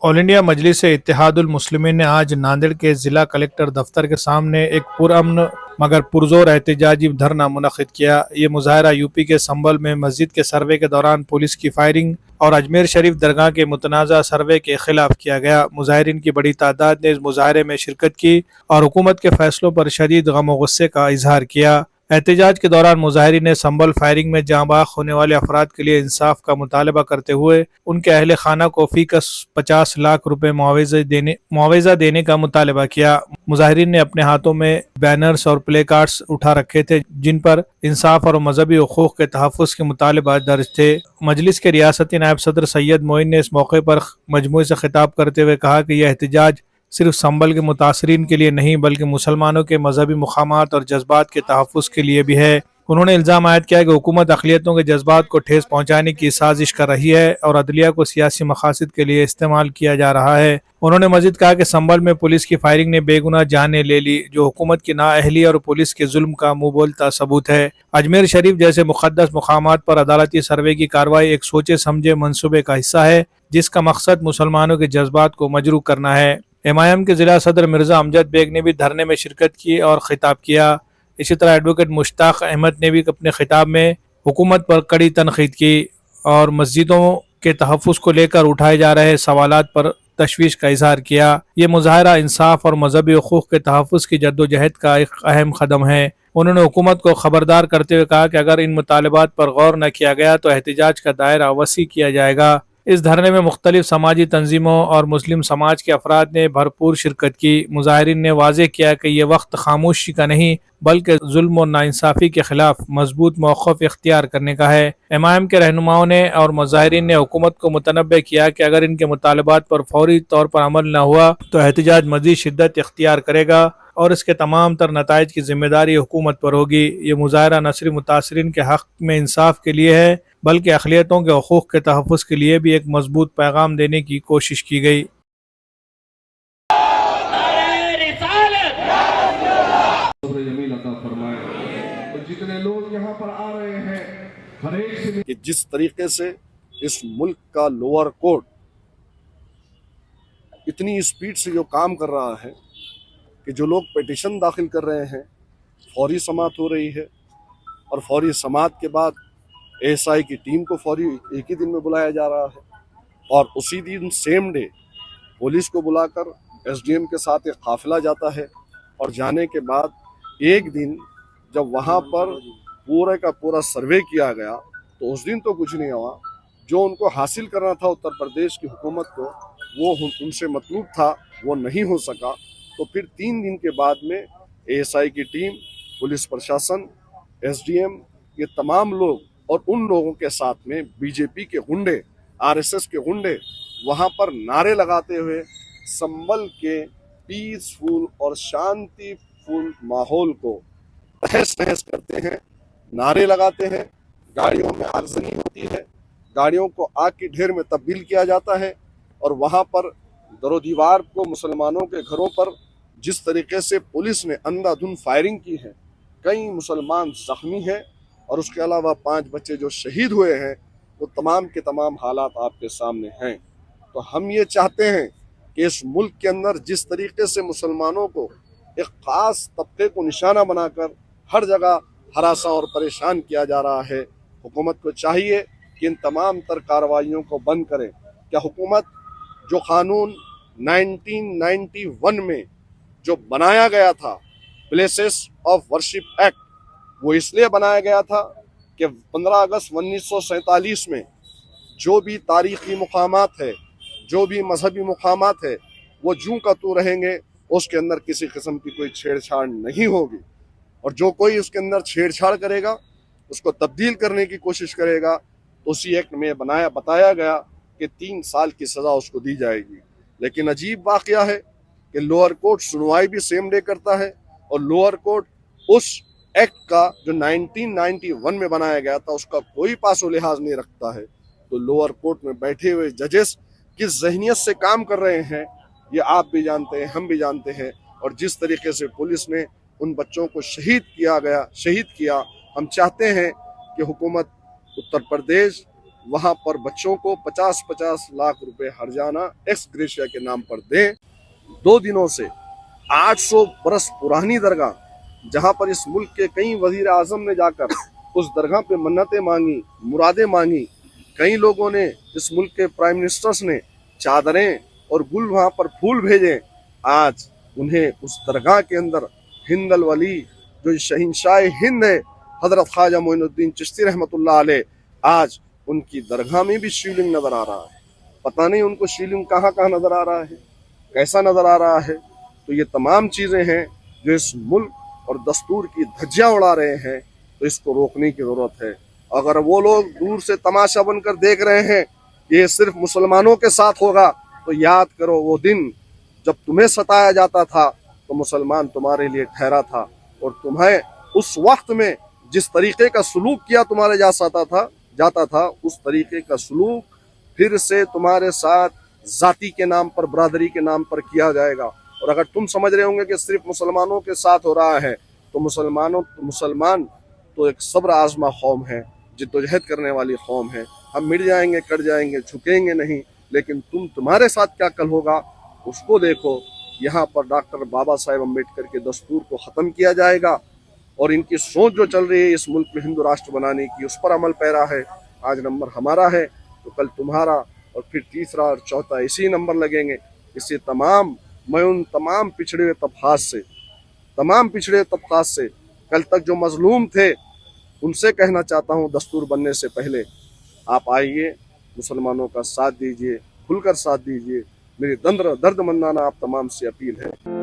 All India मजलिस इत्तेहादुल मुस्लिमीन ने आज नांदेड़ के जिला कलेक्टर दफ्तर के सामने एक पुरअमन मगर पुरजोर एहतजाजी धरना मुनक्किद किया। ये मुजाहरा यूपी के संभल में मस्जिद के सर्वे के दौरान पुलिस की फायरिंग और अजमेर शरीफ दरगाह के मुतनाज़ा सर्वे के खिलाफ किया गया। मुजाहिरीन की बड़ी तादाद ने इस मुजाहरे में शिरकत की और हुकूमत के फैसलों पर शदीद गम और गुस्से का इजहार किया। एहतजाज के दौरान मुजाहिरीन ने संभल फायरिंग में जाँ बाख होने वाले अफराद के लिए इंसाफ का मुतालबा करते हुए उनके अहल खाना को फीकस 50 लाख रुपए मुआवजा देने का मुतालबा किया। मुजाहिरीन ने अपने हाथों में बैनर्स और प्ले कार्ड्स उठा रखे थे जिन पर इंसाफ और मजहबी हुकूक के तहफ़्फ़ुज़ के मुतालबात दर्ज थे। मजलिस के रियासती नायब सदर सैयद मोइन ने इस मौके पर मजमूए से खिताब करते हुए कहा कि यह एहतजाज सिर्फ संभल के मुतासरीन के लिए नहीं बल्कि मुसलमानों के मजहबी मुकामात और जज्बात के तहफ़्फ़ुज़ के लिए भी है। उन्होंने इल्ज़ाम आयद किया कि हुकूमत अक़लियतों के जज्बात को ठेस पहुँचाने की साजिश कर रही है और अदलिया को सियासी मकासद के लिए इस्तेमाल किया जा रहा है। उन्होंने मज़ीद कहा कि संभल में पुलिस की फायरिंग ने बेगुनाह जानें ले ली जो हुकूमत की नाअहली और पुलिस के जुल्म का मुँह बोलता सबूत है। अजमेर शरीफ जैसे मुक़द्दस मुकामात पर अदालती सर्वे की कार्रवाई एक सोचे समझे मनसूबे का हिस्सा है जिसका मकसद मुसलमानों के जज्बात को मजरूह करना है। एमआईएम के जिला सदर मिर्जा अमजद बेग ने भी धरने में शिरकत की और खिताब किया। इसी तरह एडवोकेट मुश्ताक अहमद ने भी अपने खिताब में हुकूमत पर कड़ी तनकीद की और मस्जिदों के तहफ़्फ़ुज़ को लेकर उठाए जा रहे सवालात पर तशवीश का इजहार किया। ये मुजाहरा इंसाफ और मजहबी हुकूक के तहफ़्फ़ुज़ की जद्दोजहद का एक अहम कदम है। उन्होंने हुकूमत को खबरदार करते हुए कहा कि अगर इन मुतालबात पर गौर न किया गया तो एहतजाज का दायरा वसी किया जाएगा। इस धरने में मुख्तलिफ समाजी तंजीमों और मुस्लिम समाज के अफराद ने भरपूर शिरकत की। मुजाहिरीन ने वाज़ेह किया कि यह वक्त खामोशी का नहीं बल्कि जुल्म और नाइंसाफ़ी के खिलाफ मजबूत मौक़िफ़ इख्तियार करने का है। एमआईएम के रहनुमाओं ने और मुजाहिरीन ने हुकूमत को मुतनब्बे किया कि अगर इनके मुतालबात पर फौरी तौर पर अमल न हुआ तो एहतजाज मज़ीद शिद्दत इख्तियार करेगा और इसके तमाम तर नताइज की जिम्मेदारी हुकूमत पर होगी। ये मुजाहरा न सिर्फ मुतासरीन के हक़ में इंसाफ के लिए है बल्कि अक़लियतों के हुकूक के तहफ़्फ़ुज़ के लिए भी एक मजबूत पैगाम देने की कोशिश की गई। जितने लोग यहाँ पर आ रहे हैं हर एक से कि जिस तरीके से इस मुल्क का लोअर कोर्ट इतनी स्पीड से जो काम कर रहा है कि जो लोग पिटीशन दाखिल कर रहे हैं फौरी समाअत हो रही है और फौरी समाअत के बाद एएसआई की टीम को फौरी एक ही दिन में बुलाया जा रहा है और उसी दिन सेम डे पुलिस को बुलाकर एसडीएम के साथ एक काफिला जाता है और जाने के बाद एक दिन जब वहाँ पर पूरे का पूरा सर्वे किया गया तो उस दिन तो कुछ नहीं हुआ। जो उनको हासिल करना था उत्तर प्रदेश की हुकूमत को वो उनसे मतलूब था वो नहीं हो सका। तो फिर 3 दिन के बाद में एएसआई की टीम, पुलिस प्रशासन, एसडीएम, ये तमाम लोग और उन लोगों के साथ में बीजेपी के गुंडे, आरएसएस के गुंडे वहाँ पर नारे लगाते हुए संभल के पीसफुल और शांतिपूर्ण माहौल को तहस नहस करते हैं, नारे लगाते हैं। गाड़ियों में आगजनी होती है, गाड़ियों को आग की ढेर में तब्दील किया जाता है और वहाँ पर दरो दीवार को मुसलमानों के घरों पर जिस तरीके से पुलिस ने अंधाधुंध फायरिंग की है, कई मुसलमान जख्मी हैं और उसके अलावा 5 बच्चे जो शहीद हुए हैं वो तमाम के तमाम हालात आपके सामने हैं। तो हम ये चाहते हैं कि इस मुल्क के अंदर जिस तरीके से मुसलमानों को एक ख़ास तबके को निशाना बनाकर हर जगह हरासा और परेशान किया जा रहा है, हुकूमत को चाहिए कि इन तमाम तर कार्रवाइयों को बंद करें। क्या हुकूमत जो कानून 1991 में जो बनाया गया था प्लेसेस ऑफ वर्शिप एक्ट, वो इसलिए बनाया गया था कि 15 अगस्त 1947 में जो भी तारीखी मुकामात है, जो भी मजहबी मुकामात है, वो जूं का तू रहेंगे, उसके अंदर किसी किस्म की कोई छेड़छाड़ नहीं होगी और जो कोई उसके अंदर छेड़छाड़ करेगा, उसको तब्दील करने की कोशिश करेगा तो उसी एक्ट में बताया गया कि 3 साल की सज़ा उसको दी जाएगी। लेकिन अजीब वाक़या है कि लोअर कोर्ट सुनवाई भी सेम डे करता है और लोअर कोर्ट उस एक्ट का जो 1991 में बनाया गया था उसका कोई पासो लिहाज नहीं रखता है। तो लोअर कोर्ट में बैठे हुए जजेस किस ज़हनियत से काम कर रहे हैं ये आप भी जानते हैं, हम भी जानते हैं। और जिस तरीके से पुलिस ने उन बच्चों को शहीद किया, हम चाहते हैं कि हुकूमत उत्तर प्रदेश वहाँ पर बच्चों को 50-50 लाख रुपए हर्जाना एक्स ग्रेशिया के नाम पर दें। 2 दिनों से 800 बरस पुरानी दरगाह, जहाँ पर इस मुल्क के कई वजीर आजम ने जाकर उस दरगाह पे मन्नतें मांगी, मुरादें मांगी, कई लोगों ने, इस मुल्क के प्राइम मिनिस्टर्स ने चादरें और गुल वहाँ पर फूल भेजे। आज उन्हें उस दरगाह के अंदर हिंद अल वली, जो शहंशाह हिंद है, हजरत ख्वाजा मोइनुद्दीन चिश्ती रहमतुल्लाह अलैह, आज उनकी दरगाह में भी शिवलिंग नजर आ रहा है। पता नहीं उनको शिवलिंग कहाँ कहाँ नजर आ रहा है, कैसा नजर आ रहा है। तो ये तमाम चीजें हैं जो इस मुल्क और दस्तूर की धज्जियां उड़ा रहे हैं, तो इसको रोकने की जरूरत है। अगर वो लोग दूर से तमाशा बनकर देख रहे हैं ये सिर्फ मुसलमानों के साथ होगा, तो याद करो वो दिन जब तुम्हें सताया जाता था तो मुसलमान तुम्हारे लिए ठहरा था, और तुम्हें उस वक्त में जिस तरीके का सलूक किया तुम्हारे जाता था उस तरीके का सलूक फिर से तुम्हारे साथ जाति के नाम पर, बरादरी के नाम पर किया जाएगा। और अगर तुम समझ रहे होंगे कि सिर्फ मुसलमानों के साथ हो रहा है, तो मुसलमान तो एक सब्र आजमा कौम है, जिद्दोजहद करने वाली कौम है। हम मिट जाएंगे, कट जाएंगे, झुकेंगे नहीं, लेकिन तुम्हारे साथ क्या कल होगा उसको देखो। यहाँ पर डॉक्टर बाबा साहेब अम्बेडकर के दस्तूर को ख़त्म किया जाएगा, और इनकी सोच जो चल रही है इस मुल्क में हिंदू राष्ट्र बनाने की, उस पर अमल पैरा है। आज नंबर हमारा है तो कल तुम्हारा, और फिर तीसरा और चौथा इसी नंबर लगेंगे। इससे मैं उन तमाम पिछड़े तबकात से कल तक जो मजलूम थे उनसे कहना चाहता हूँ, दस्तूर बनने से पहले आप आइए, मुसलमानों का साथ दीजिए, खुलकर साथ दीजिए। मेरी दर्द मंदाना आप तमाम से अपील है।